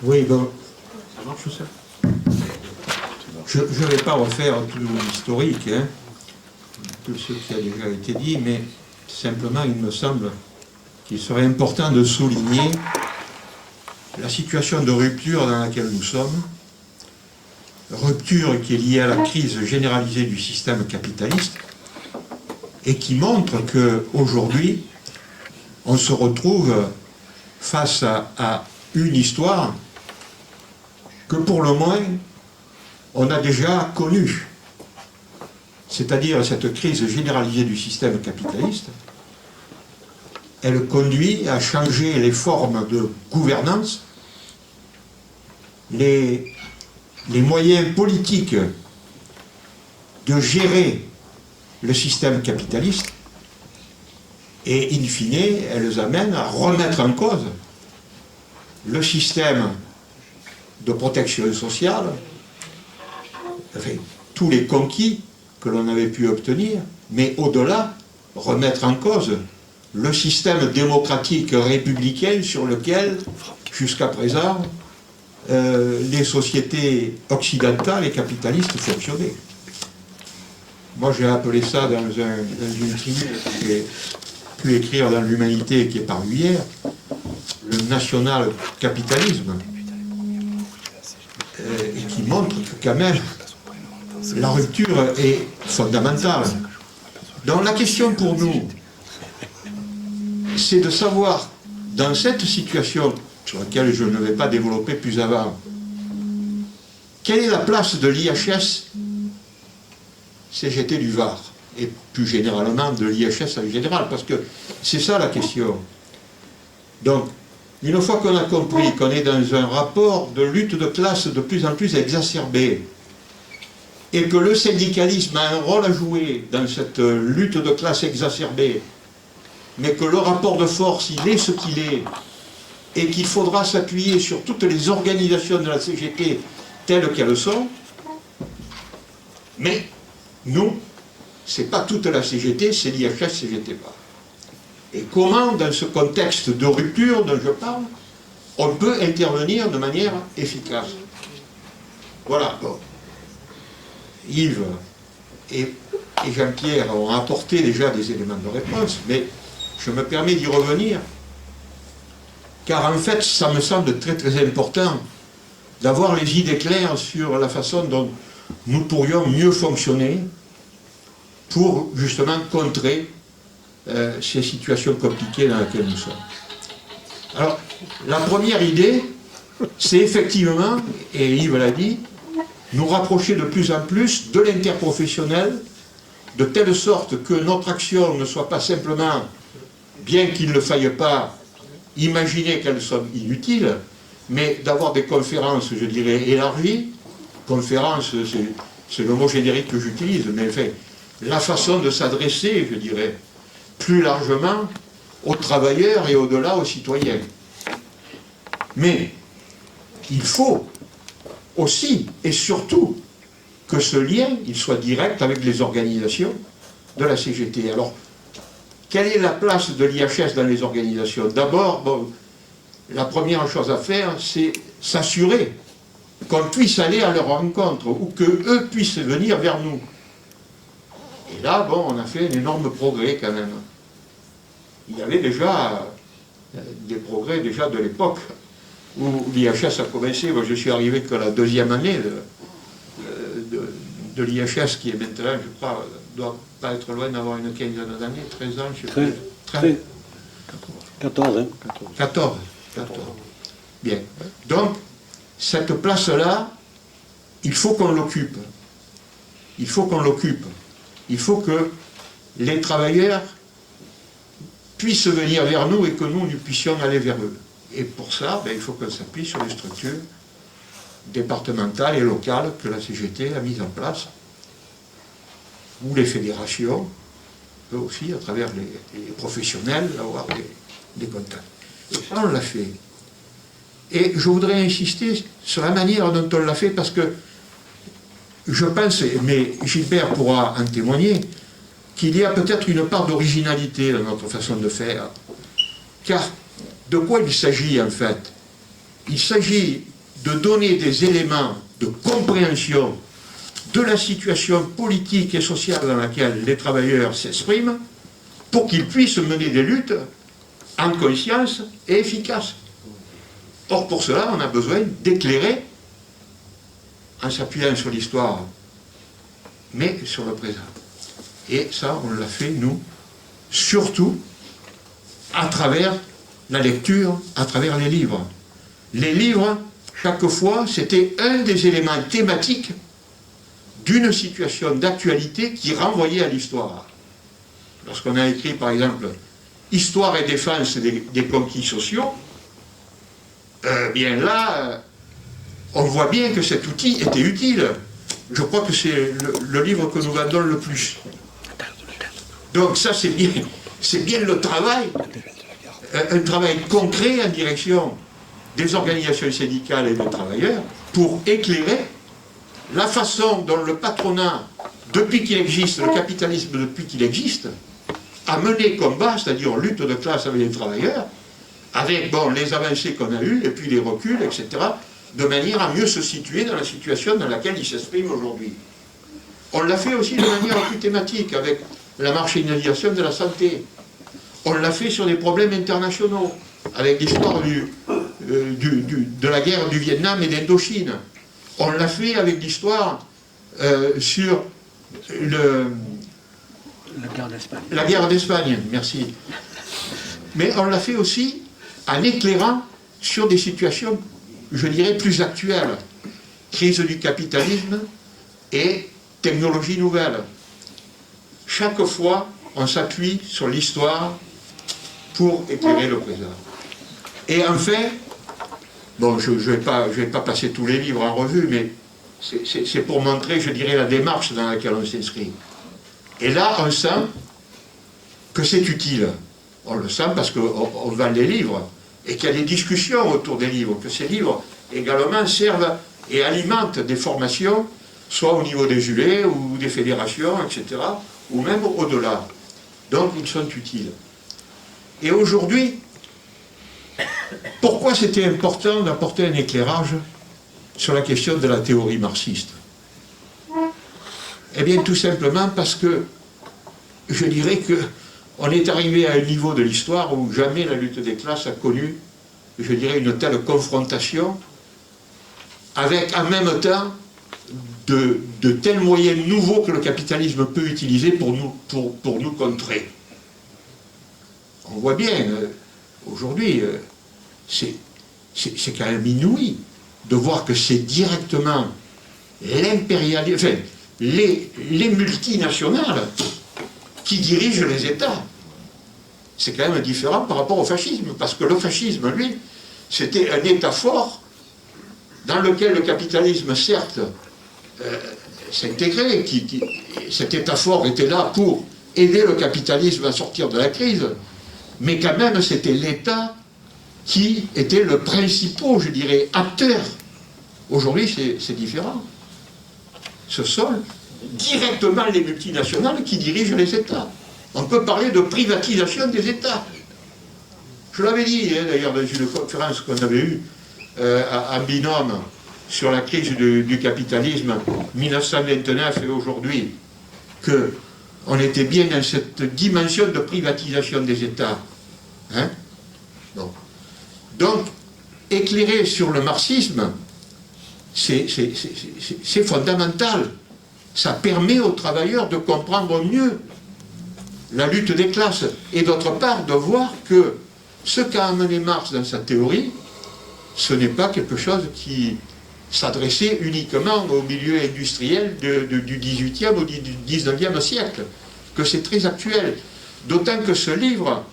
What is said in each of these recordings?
Oui, bon, ça marche ça. Je ne vais pas refaire tout l'historique, hein, tout ce qui a déjà été dit, mais simplement il me semble qu'il serait important de souligner la situation de rupture dans laquelle nous sommes, rupture qui est liée à la crise généralisée du système capitaliste et qui montre qu'aujourd'hui, on se retrouve face à une histoire que pour le moins, on a déjà connue. C'est-à-dire cette crise généralisée du système capitaliste, elle conduit à changer les formes de gouvernance, les moyens politiques de gérer le système capitaliste, et in fine, elles amènent à remettre en cause le système de protection sociale, enfin, tous les conquis que l'on avait pu obtenir, mais au-delà, remettre en cause le système démocratique républicain sur lequel, jusqu'à présent, les sociétés occidentales et capitalistes fonctionnaient. Moi, j'ai appelé ça dans une tribune que j'ai pu écrire dans l'Humanité qui est paru hier, le national-capitalisme, et qui montre que quand même la rupture est fondamentale. Donc la question pour nous, c'est de savoir, dans cette situation sur laquelle je ne vais pas développer plus avant, quelle est la place de l'IHS CGT du Var, et plus généralement de l'IHS en général, parce que c'est ça la question. Donc, une fois qu'on a compris qu'on est dans un rapport de lutte de classe de plus en plus exacerbé, et que le syndicalisme a un rôle à jouer dans cette lutte de classe exacerbée, mais que le rapport de force, il est ce qu'il est, et qu'il faudra s'appuyer sur toutes les organisations de la CGT telles qu'elles sont, mais nous, c'est pas toute la CGT, c'est l'IHS CGT Var. Et comment, dans ce contexte de rupture dont je parle, on peut intervenir de manière efficace. Voilà. Bon. Yves et Jean-Pierre ont apporté déjà des éléments de réponse, mais je me permets d'y revenir, car en fait, ça me semble très très important d'avoir les idées claires sur la façon dont nous pourrions mieux fonctionner pour justement contrer ces situations compliquées dans lesquelles nous sommes. Alors, la première idée, c'est effectivement, et Yves l'a dit, nous rapprocher de plus en plus de l'interprofessionnel, de telle sorte que notre action ne soit pas simplement, bien qu'il ne faille pas imaginer qu'elle soit inutile, mais d'avoir des conférences, je dirais, élargies. Conférences, c'est le mot générique que j'utilise, mais enfin, la façon de s'adresser, je dirais, plus largement aux travailleurs et au-delà aux citoyens. Mais il faut aussi et surtout que ce lien il soit direct avec les organisations de la CGT. Alors, quelle est la place de l'IHS dans les organisations? D'abord, bon, la première chose à faire, c'est s'assurer qu'on puisse aller à leur rencontre ou qu'eux puissent venir vers nous. Et là, bon, on a fait un énorme progrès quand même. Il y avait déjà des progrès déjà de l'époque où l'IHS a commencé. Moi, je suis arrivé que la deuxième année de l'IHS, qui est maintenant, je crois, doit pas être loin d'avoir une quinzaine d'années, 13 ans, je sais plus. 14, hein. 14. Bien. Donc, cette place-là, il faut qu'on l'occupe. Il faut qu'on l'occupe. Il faut que les travailleurs puissent venir vers nous et que nous puissions aller vers eux. Et pour ça, ben, il faut qu'on s'appuie sur les structures départementales et locales que la CGT a mises en place, ou les fédérations, eux aussi, à travers les professionnels, avoir des contacts. Et ça, on l'a fait. Et je voudrais insister sur la manière dont on l'a fait, parce que je pense, mais Gilbert pourra en témoigner, qu'il y a peut-être une part d'originalité dans notre façon de faire. Car de quoi il s'agit en fait? Il s'agit de donner des éléments de compréhension de la situation politique et sociale dans laquelle les travailleurs s'expriment pour qu'ils puissent mener des luttes en conscience et efficaces. Or, pour cela, on a besoin d'éclairer, en s'appuyant sur l'histoire, mais sur le présent. Et ça, on l'a fait, nous, surtout à travers la lecture, à travers les livres. Les livres, chaque fois, c'était un des éléments thématiques d'une situation d'actualité qui renvoyait à l'histoire. Lorsqu'on a écrit, par exemple, « Histoire et défense des conquis sociaux », bien là, on voit bien que cet outil était utile. Je crois que c'est le livre que nous vendons le plus. Donc ça, c'est bien le travail, un travail concret en direction des organisations syndicales et des travailleurs pour éclairer la façon dont le patronat, depuis qu'il existe, le capitalisme depuis qu'il existe, a mené combat, c'est-à-dire lutte de classe avec les travailleurs, avec bon, les avancées qu'on a eues, et puis les reculs, etc., de manière à mieux se situer dans la situation dans laquelle ils s'expriment aujourd'hui. On l'a fait aussi de manière plus thématique, avec la marginalisation de la santé. On l'a fait sur des problèmes internationaux, avec l'histoire de la guerre du Vietnam et d'Indochine. On l'a fait avec l'histoire sur la guerre d'Espagne, merci. Mais on l'a fait aussi en éclairant sur des situations, je dirais, plus actuelles. Crise du capitalisme et technologie nouvelle. Chaque fois, on s'appuie sur l'histoire pour éclairer le présent. Et enfin, bon, je ne vais pas passer tous les livres en revue, mais c'est pour montrer, je dirais, la démarche dans laquelle on s'inscrit. Et là, on sent que c'est utile. On le sent parce qu'on vend des livres et qu'il y a des discussions autour des livres, que ces livres également servent et alimentent des formations, soit au niveau des ULE ou des fédérations, etc., ou même au-delà. Donc, ils sont utiles. Et aujourd'hui, pourquoi c'était important d'apporter un éclairage sur la question de la théorie marxiste? Eh bien, tout simplement parce que je dirais qu'on est arrivé à un niveau de l'histoire où jamais la lutte des classes a connu, je dirais, une telle confrontation avec en même temps de tels moyens nouveaux que le capitalisme peut utiliser pour nous contrer. On voit bien, aujourd'hui, c'est quand même inouï de voir que c'est directement l'impérialisme, enfin, les multinationales qui dirigent les États. C'est quand même différent par rapport au fascisme, parce que le fascisme, lui, c'était un État fort dans lequel le capitalisme, certes, s'intégrait, cet État fort était là pour aider le capitalisme à sortir de la crise, mais quand même c'était l'État qui était le principal, je dirais, acteur. Aujourd'hui, c'est différent. Ce sont directement les multinationales qui dirigent les États. On peut parler de privatisation des États. Je l'avais dit, d'ailleurs, dans une conférence qu'on avait eue en binôme sur la crise du capitalisme 1929 et aujourd'hui, qu'on était bien dans cette dimension de privatisation des États. Hein? Bon. Donc, éclairer sur le marxisme, c'est fondamental. Ça permet aux travailleurs de comprendre mieux la lutte des classes et d'autre part de voir que ce qu'a amené Marx dans sa théorie, ce n'est pas quelque chose qui s'adressait uniquement au milieu industriel du XVIIIe ou du XIXe siècle, que c'est très actuel. D'autant que ce livre,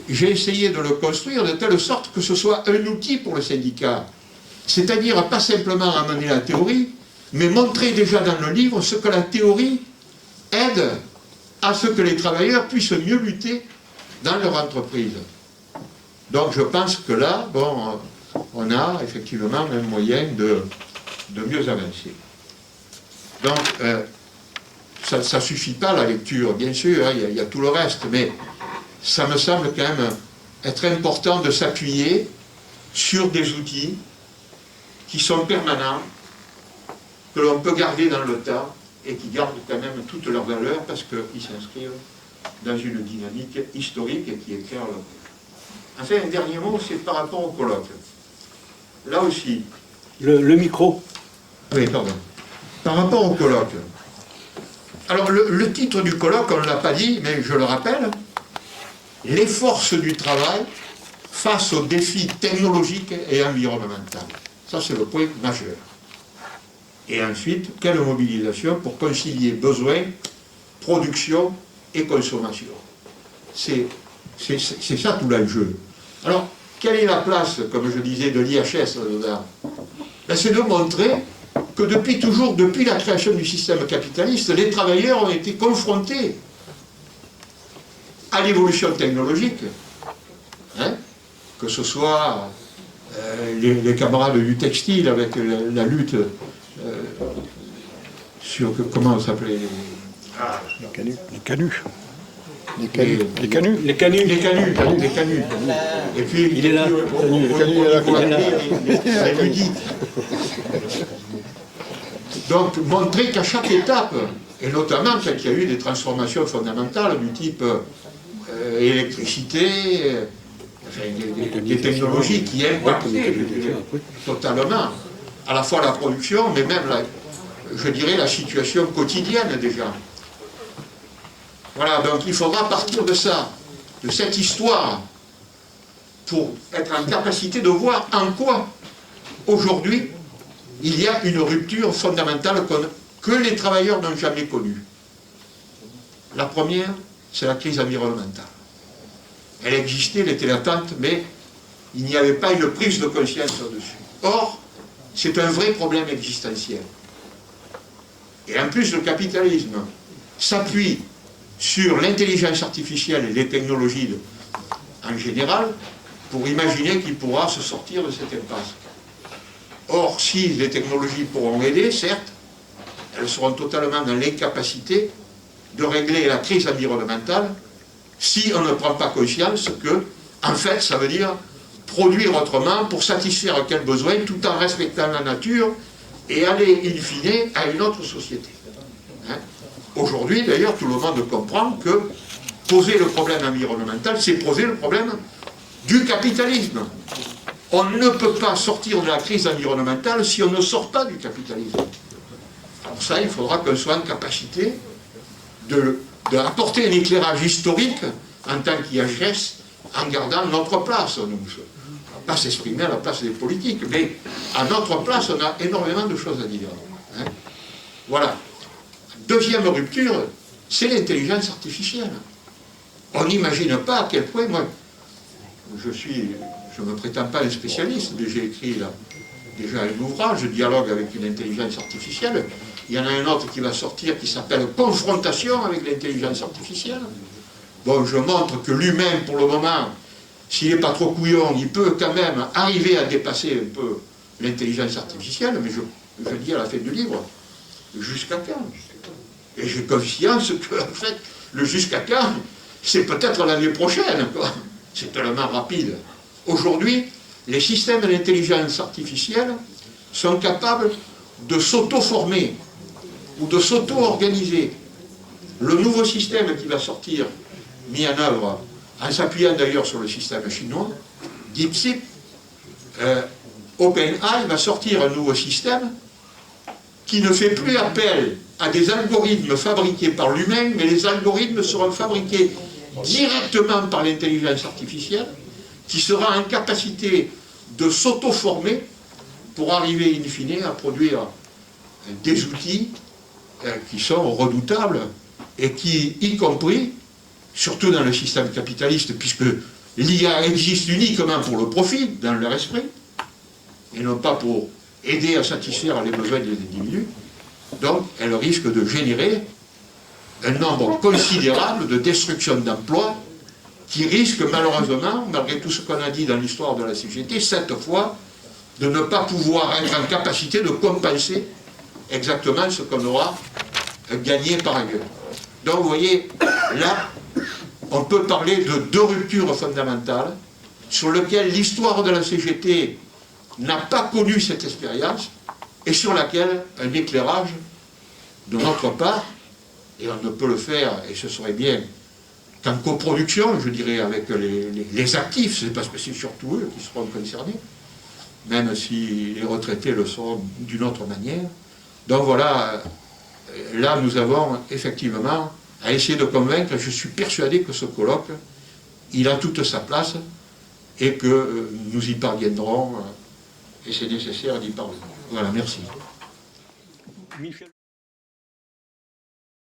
j'ai essayé de le construire de telle sorte que ce soit un outil pour le syndicat. C'est-à-dire pas simplement amener la théorie, mais montrer déjà dans le livre ce que la théorie aide à ce que les travailleurs puissent mieux lutter dans leur entreprise. Donc je pense que là, bon, on a effectivement un moyen de mieux avancer. Donc, ça ne suffit pas la lecture, bien sûr, hein, il y a tout le reste, mais ça me semble quand même être important de s'appuyer sur des outils qui sont permanents, que l'on peut garder dans le temps et qui gardent quand même toute leur valeur parce qu'ils s'inscrivent dans une dynamique historique et qui éclaire leur vie. Enfin, un dernier mot, c'est par rapport au colloque. Là aussi. Le micro. Oui, pardon. Par rapport au colloque. Alors, le titre du colloque, on ne l'a pas dit, mais je le rappelle, les forces du travail face aux défis technologiques et environnementaux. Ça, c'est le point majeur. Et ensuite, quelle mobilisation pour concilier besoins, production et consommation. C'est ça tout l'enjeu. Alors, quelle est la place, comme je disais, de l'IHS là-dedans? Ben, c'est de montrer que depuis toujours, depuis la création du système capitaliste, les travailleurs ont été confrontés à l'évolution technologique, hein, que ce soit les camarades du textile avec la lutte sur, comment ça s'appelait, Les canuts. les canuts. Et puis, il est là. les ludites. Donc, montrer qu'à chaque étape, et notamment quand il y a eu des transformations fondamentales du type électricité, enfin, des technologies qui impactent totalement à la fois la production, mais même, je dirais, la situation quotidienne des gens. Voilà, donc il faudra partir de ça, de cette histoire, pour être en capacité de voir en quoi, aujourd'hui, il y a une rupture fondamentale que les travailleurs n'ont jamais connue. La première, c'est la crise environnementale. Elle existait, elle était latente, mais il n'y avait pas une prise de conscience dessus. Or, c'est un vrai problème existentiel. Et en plus, le capitalisme s'appuie sur l'intelligence artificielle et les technologies en général pour imaginer qu'il pourra se sortir de cette impasse. Or, si les technologies pourront aider, certes, elles seront totalement dans l'incapacité de régler la crise environnementale si on ne prend pas conscience que, en fait, ça veut dire produire autrement pour satisfaire quel besoin tout en respectant la nature et aller, in fine, à une autre société. Hein? Aujourd'hui, d'ailleurs, tout le monde comprend que poser le problème environnemental, c'est poser le problème du capitalisme. On ne peut pas sortir de la crise environnementale si on ne sort pas du capitalisme. Pour ça, il faudra qu'on soit en capacité d'apporter un éclairage historique en tant qu'IHS en gardant notre place. On ne va pas s'exprimer à la place des politiques, mais à notre place, on a énormément de choses à dire. Hein? Voilà. Deuxième rupture, c'est l'intelligence artificielle. On n'imagine pas à quel point, moi, je ne me prétends pas un spécialiste, mais j'ai écrit là, déjà un ouvrage, dialogue avec une intelligence artificielle. Il y en a un autre qui va sortir qui s'appelle Confrontation avec l'intelligence artificielle. Bon, je montre que l'humain, pour le moment, s'il n'est pas trop couillon, il peut quand même arriver à dépasser un peu l'intelligence artificielle, mais je dis à la fin du livre, jusqu'à quand? Et j'ai conscience que, en fait, le jusqu'à quand, c'est peut-être l'année prochaine, quoi. C'est tellement rapide. Aujourd'hui, les systèmes d'intelligence artificielle sont capables de s'auto-former ou de s'auto-organiser. Le nouveau système qui va sortir, mis en œuvre, en s'appuyant d'ailleurs sur le système chinois, DeepSeek, OpenAI va sortir un nouveau système qui ne fait plus appel à des algorithmes fabriqués par l'humain, mais les algorithmes seront fabriqués directement par l'intelligence artificielle, qui sera en capacité de s'auto-former pour arriver in fine à produire des outils qui sont redoutables et qui, y compris, surtout dans le système capitaliste, puisque l'IA existe uniquement pour le profit dans leur esprit, et non pas pour aider à satisfaire les besoins des individus, donc elle risque de générer un nombre considérable de destruction d'emplois qui risque malheureusement, malgré tout ce qu'on a dit dans l'histoire de la CGT, cette fois, de ne pas pouvoir être en capacité de compenser exactement ce qu'on aura gagné par ailleurs. Donc vous voyez, là, on peut parler de deux ruptures fondamentales sur lesquelles l'histoire de la CGT n'a pas connu cette expérience et sur laquelle un éclairage de notre part, et on ne peut le faire, et ce serait bien qu'en coproduction, je dirais, avec les actifs, c'est parce que c'est surtout eux qui seront concernés, même si les retraités le seront d'une autre manière. Donc voilà, là nous avons effectivement à essayer de convaincre, je suis persuadé que ce colloque, il a toute sa place et que nous y parviendrons, et c'est nécessaire d'y parvenir. Voilà, merci. Michel.